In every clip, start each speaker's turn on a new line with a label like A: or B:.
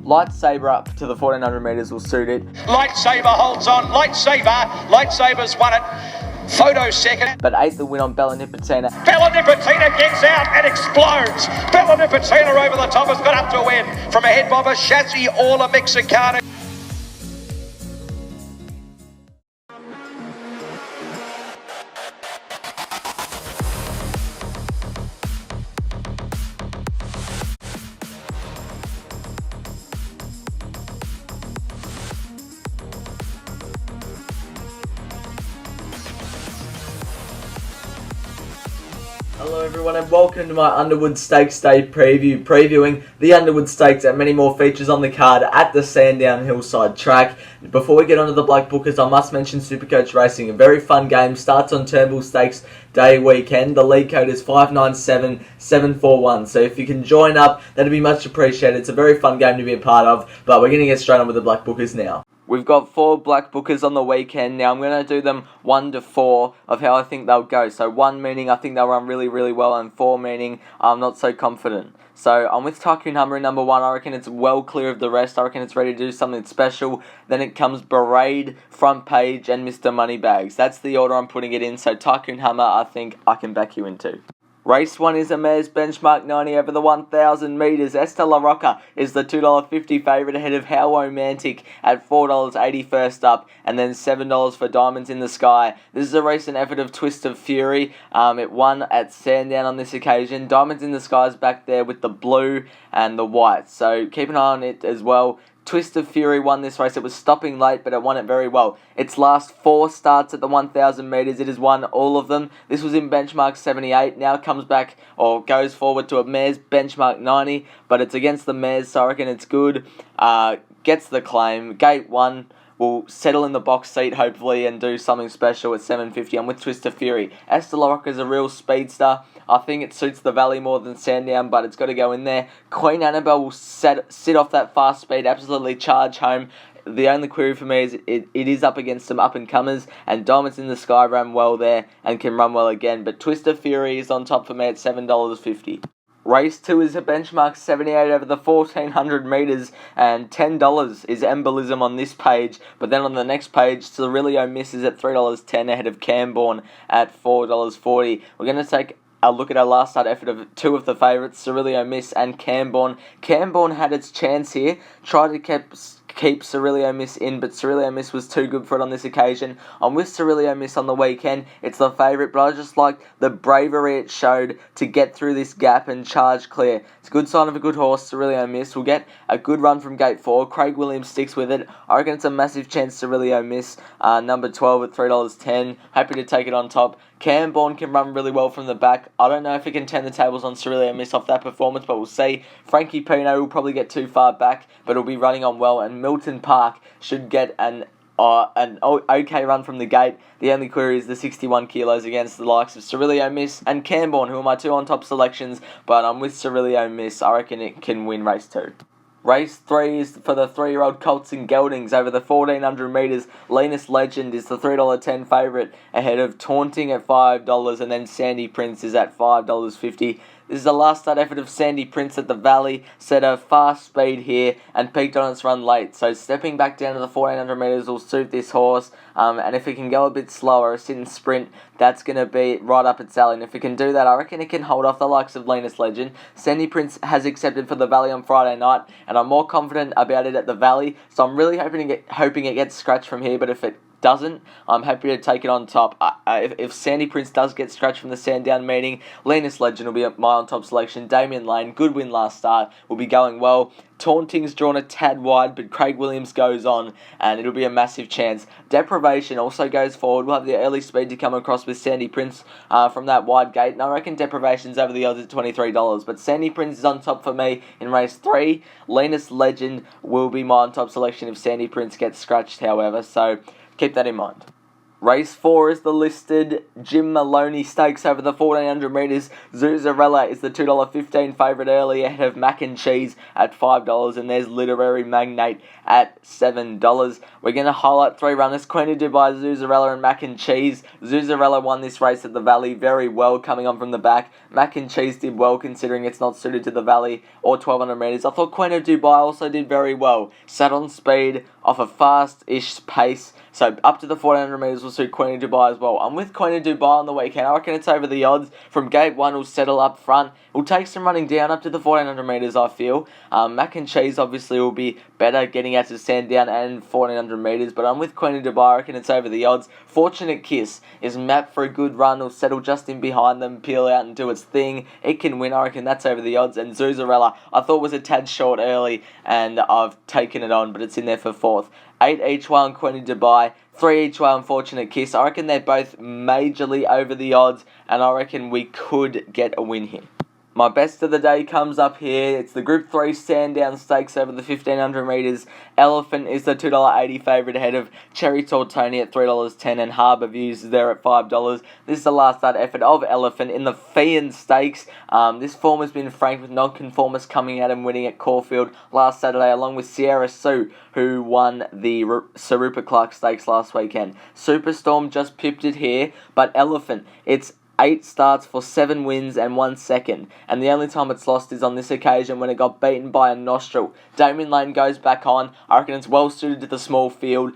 A: Lightsaber up to the 1400 metres will suit it.
B: Lightsaber holds on. Lightsaber's won it. Photo second.
A: But 8th the win on Bella Nipotina.
B: Bella Nipotina gets out and explodes. Bella Nipotina over the top has got up to win from ahead bobber Chassis Orla Mexicana.
A: Hello everyone and welcome to my Underwood Stakes Day preview, previewing the Underwood Stakes and many more features on the card at the Sandown Hillside track. Before we get on to the Black Bookers, I must mention Supercoach Racing, a very fun game, starts on Turnbull Stakes Day weekend. The lead code is 597741, so if you can join up, that'd be much appreciated. It's a very fun game to be a part of, but we're going to get straight on with the Black Bookers now. We've got 4 Black Bookers on the weekend. Now I'm going to do them 1 to 4 of how I think they'll go. So 1 meaning I think they'll run really, really well, and 4 meaning I'm not so confident. So I'm with Tycoon Hummer in number 1. I reckon it's well clear of the rest. I reckon it's ready to do something special. Then it comes Berate, Front Page, and Mr. Moneybags. That's the order I'm putting it in. So Tycoon Hummer, I think I can back you into. Race 1 is a mare's benchmark 90 over the 1,000 metres. ESTA La Roca is the $2.50 favourite ahead of How Romantic at $4.80 first up, and then $7 for Diamonds in the Sky. This is a recent effort of Twist of Fury. It won at Sandown on this occasion. Diamonds in the Sky is back there with the blue and the white, so keep an eye on it as well. Twist of Fury won this race. It was stopping late, but it won it very well. Its last 4 starts at the 1,000 metres, it has won all of them. This was in benchmark 78. Now it comes back, or goes forward to a mare's benchmark 90, but it's against the mares, so I reckon it's good. Gets the claim. Gate 1 will settle in the box seat, hopefully, and do something special at 750. I'm with Twist of Fury. ESTA La Roca is a real speedster. I think it suits the Valley more than Sandown, but it's got to go in there. Queen Annabelle will sit off that fast speed, absolutely charge home. The only query for me is it is up against some up-and-comers, and Diamonds in the Sky ran well there and can run well again. But Twist of Fury is on top for me at $7.50. Race 2 is a benchmark 78 over the 1,400 metres, and $10 is Embolism on this page, but then on the next page, Cirileo misses at $3.10 ahead of Cambourne at $4.40. We're going to take a look at our last start effort of 2 of the favourites, Cirileo Miss and Cambourne. Cambourne had its chance here, tried to keep Cirileo Miss in, but Cirileo Miss was too good for it on this occasion. I'm with Cirileo Miss on the weekend. It's the favourite, but I just like the bravery it showed to get through this gap and charge clear. It's a good sign of a good horse. Cirileo Miss will get a good run from gate 4. Craig Williams sticks with it. I reckon it's a massive chance. Cirileo Miss, number 12 at $3.10. Happy to take it on top. Cambourne can run really well from the back. I don't know if he can turn the tables on Cirileo Miss off that performance, but we'll see. Frankie Pinot will probably get too far back, but he'll be running on well, and Milton Park should get an okay run from the gate. The only query is the 61 kilos against the likes of Cirileo Miss and Cambourne, who are my 2 on top selections, but I'm with Cirileo Miss. I reckon it can win race 2. Race 3 is for the 3-year-old Colts and Geldings over the 1,400 metres. LINAS Legend is the $3.10 favourite ahead of Taunting at $5, and then Sandy Prince is at $5.50. This is the last start effort of Sandy Prince at the Valley. Set a fast speed here and peaked on its run late. So stepping back down to the 1,400 metres will suit this horse. And if it can go a bit slower, a sit and sprint, that's going to be right up its alley. And if it can do that, I reckon it can hold off the likes of LINAS Legend. Sandy Prince has accepted for the Valley on Friday night, and I'm more confident about it at the Valley. So I'm really hoping it gets scratched from here, but if it doesn't, I'm happy to take it on top. If Sandy Prince does get scratched from the Sandown meeting, LINAS Legend will be my on top selection. Damien Lane, good win last start, will be going well. Taunting's drawn a tad wide, but Craig Williams goes on, and it'll be a massive chance. Deprivation also goes forward. We'll have the early speed to come across with Sandy Prince from that wide gate, and I reckon Deprivation's over the odds at $23. But Sandy Prince is on top for me in race 3. LINAS Legend will be my on top selection if Sandy Prince gets scratched, however, so keep that in mind. Race 4 is the listed Jim Maloney Stakes over the 1400 metres. ZOUZARELLA is the $2.15 favourite early ahead of Mac and Cheese at $5, and there's Literary Magnate at $7. We're going to highlight 3 runners, Queen of Dubai, ZOUZARELLA and Mac and Cheese. ZOUZARELLA won this race at the Valley very well coming on from the back. Mac and Cheese did well considering it's not suited to the Valley or 1200 metres. I thought Queen of Dubai also did very well. Sat on speed off a fast-ish pace. So up to the 1400 metres will suit Queen of Dubai as well. I'm with Queen of Dubai on the weekend. I reckon it's over the odds. From gate 1, will settle up front. It'll take some running down up to the 1400 metres, I feel. Mac and Cheese obviously will be better getting out to Sandown and 1400 metres. But I'm with Queen of Dubai. I reckon it's over the odds. Fortunate Kiss is mapped for a good run. It'll settle just in behind them, peel out and do its thing. It can win. I reckon that's over the odds. And ZOUZARELLA, I thought was a tad short early, and I've taken it on, but it's in there for 4th. 8 each way on Queen of Dubai, 3 each way on Fortunate Kiss. I reckon they're both majorly over the odds, and I reckon we could get a win here. My best of the day comes up here. It's the Group 3 Sandown Stakes over the 1500 metres. Elephant is the $2.80 favourite ahead of Cherry Tortoni at $3.10, and Harbour Views is there at $5. This is the last start effort of Elephant in the Fian Stakes. This form has been franked with non-conformists coming out and winning at Caulfield last Saturday, along with Sierra Sue, who won the Sir Rupert Clark Stakes last weekend. Superstorm just pipped it here, but Elephant, it's 8 starts for 7 wins and 1 second, and the only time it's lost is on this occasion when it got beaten by a Nostril. Damien Lane goes back on. I reckon it's well suited to the small field.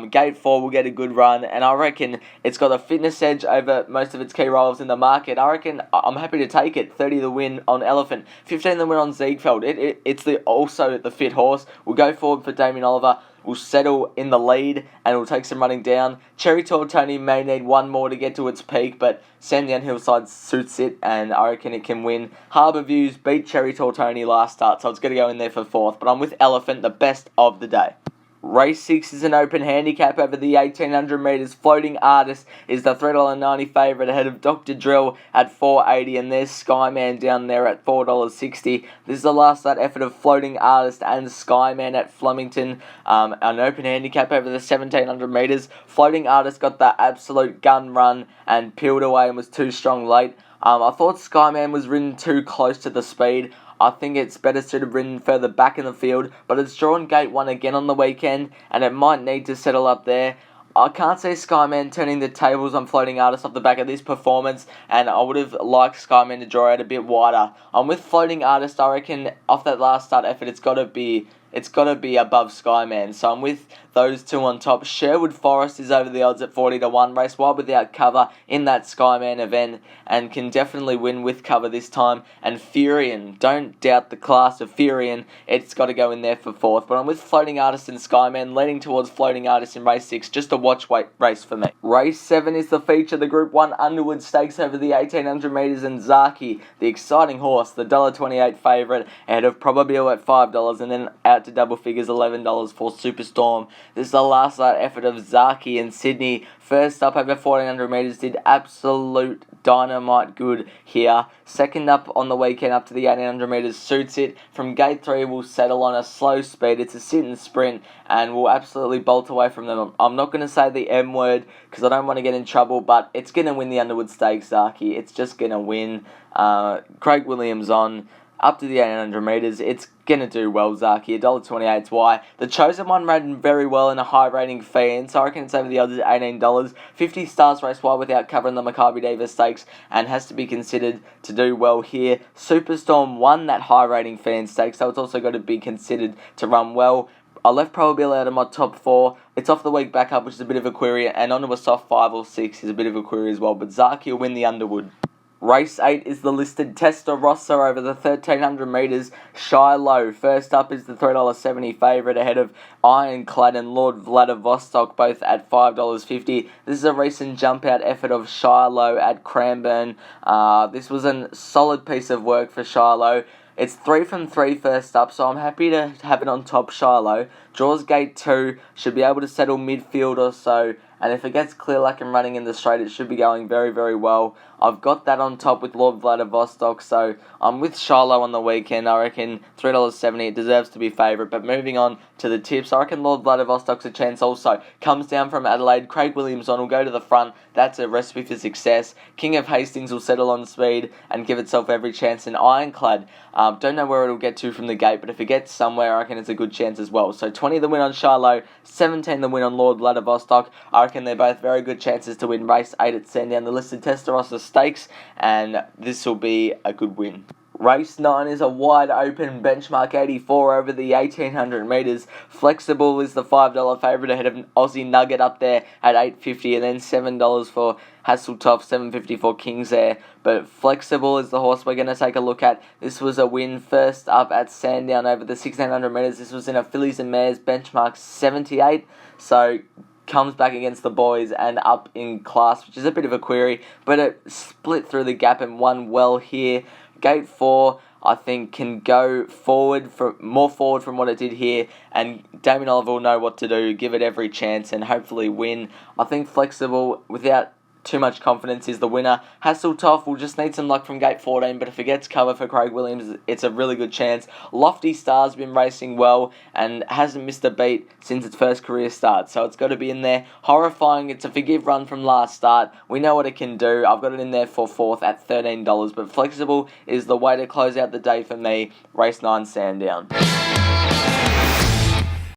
A: Gate 4 will get a good run, and I reckon it's got a fitness edge over most of its key rivals in the market. I reckon I'm happy to take it. 30 the win on Elephant, 15 the win on Ziegfeld. It's also the fit horse. We'll go forward for Damien Oliver. Will settle in the lead and will take some running down. Cherry Tortoni may need one more to get to its peak, but Sandown Hillside suits it, and I reckon it can win. Harbour Views beat Cherry Tortoni last start, so it's going to go in there for 4th, but I'm with Elephant, the best of the day. Race 6 is an open handicap over the 1800 metres. Floating Artist is the $3.90 favourite ahead of Dr. Drill at $4.80, and there's Skyman down there at $4.60. This is the last start effort of Floating Artist and Skyman at Flemington. An open handicap over the 1700 metres. Floating Artist got the absolute gun run and peeled away and was too strong late. I thought Skyman was ridden too close to the speed. I think it's better suited ridden further back in the field, but it's drawn gate 1 again on the weekend, and it might need to settle up there. I can't see Skyman turning the tables on Floating Artist off the back of this performance, and I would have liked Skyman to draw out a bit wider. I'm with Floating Artist. I reckon off that last start effort, it's got to be above Skyman. So I'm with those two on top. Sherwood Forest is over the odds at 40 to 1. Race wide without cover in that Skyman event, and can definitely win with cover this time. And FURRION, don't doubt the class of FURRION. It's got to go in there for 4th. But I'm with Floating Artist and Skyman, leaning towards Floating Artist in race 6. Just a watch weight race for me. Race 7 is the feature, the Group 1 Underwood Stakes over the 1800 metres, and Zaaki, the exciting horse, the $1.28 favourite ahead of Probabile at $5, and then out to double figures $11 for Superstorm. This is the last start effort of Zaaki in Sydney. First up over 1400 metres, did absolute dynamite good here. Second up on the weekend up to the 1800 metres, suits it. From gate 3 will settle on a slow speed. It's a sit and sprint and will absolutely bolt away from them. I'm not going to say the M word because I don't want to get in trouble, but it's going to win the Underwood Stakes, Zaaki. It's just going to win. Craig Williams on. Up to the 1800 metres, it's going to do well, Zaaki. $1.28's why. The Chosen One ran very well in a high rating fee, so I reckon it's over the odds at $18. 50 stars race wide without covering the Maccabi Davis Stakes, and has to be considered to do well here. Superstorm won that high rating fee in stakes, so it's also got to be considered to run well. I left Probabile out of my top 4. It's off the week back up, which is a bit of a query, and onto a soft 5 or 6 is a bit of a query as well, but Zaaki will win the Underwood. Race 8 is the listed Testarossa over the 1300 metres. SHERWOOD. First up is the $3.70 favourite ahead of Ironclad and Lord Vladivostok, both at $5.50. This is a recent jump out effort of SHERWOOD at Cranbourne. This was a solid piece of work for SHERWOOD. It's 3 from 3 first up, so I'm happy to have it on top. SHERWOOD draws gate 2, should be able to settle midfield or so, and if it gets clear like I'm running in the straight, it should be going very, very well. I've got that on top with Lord Vladivostok, so I'm with SHERWOOD on the weekend. I reckon $3.70, it deserves to be favourite. But moving on to the tips, I reckon Lord Vladivostok's a chance also. Comes down from Adelaide, Craig Williams on will go to the front. That's a recipe for success. King of Hastings will settle on speed and give itself every chance. And Ironclad, don't know where it'll get to from the gate, but if it gets somewhere, I reckon it's a good chance as well. So 20 the win on SHERWOOD, 17 the win on Lord Vladivostok. I reckon they're both very good chances to win race 8 at Sandown, the listed Testarossa Stakes, and this will be a good win. Race 9 is a wide open benchmark 84 over the 1800 metres. Flexible is the $5 favourite ahead of Aussie Nugget up there at $8.50, and then $7 for Hasseltoff, $7.50 for Kings there. But Flexible is the horse we're going to take a look at. This was a win first up at Sandown over the 1600 metres. This was in a Fillies and Mares benchmark 78, so comes back against the boys and up in class, which is a bit of a query, but it split through the gap and won well here. Gate 4, I think, can go more forward from what it did here, and Damien Oliver will know what to do, give it every chance, and hopefully win. I think Flexible, without too much confidence, is the winner. Hasseltoff will just need some luck from gate 14, but if it gets cover for Craig Williams, it's a really good chance. Lofty Star's been racing well and hasn't missed a beat since its first career start, so it's got to be in there. Horrifying, it's a forgive run from last start. We know what it can do. I've got it in there for 4th at $13, but Flexible is the way to close out the day for me. Race 9 Sandown.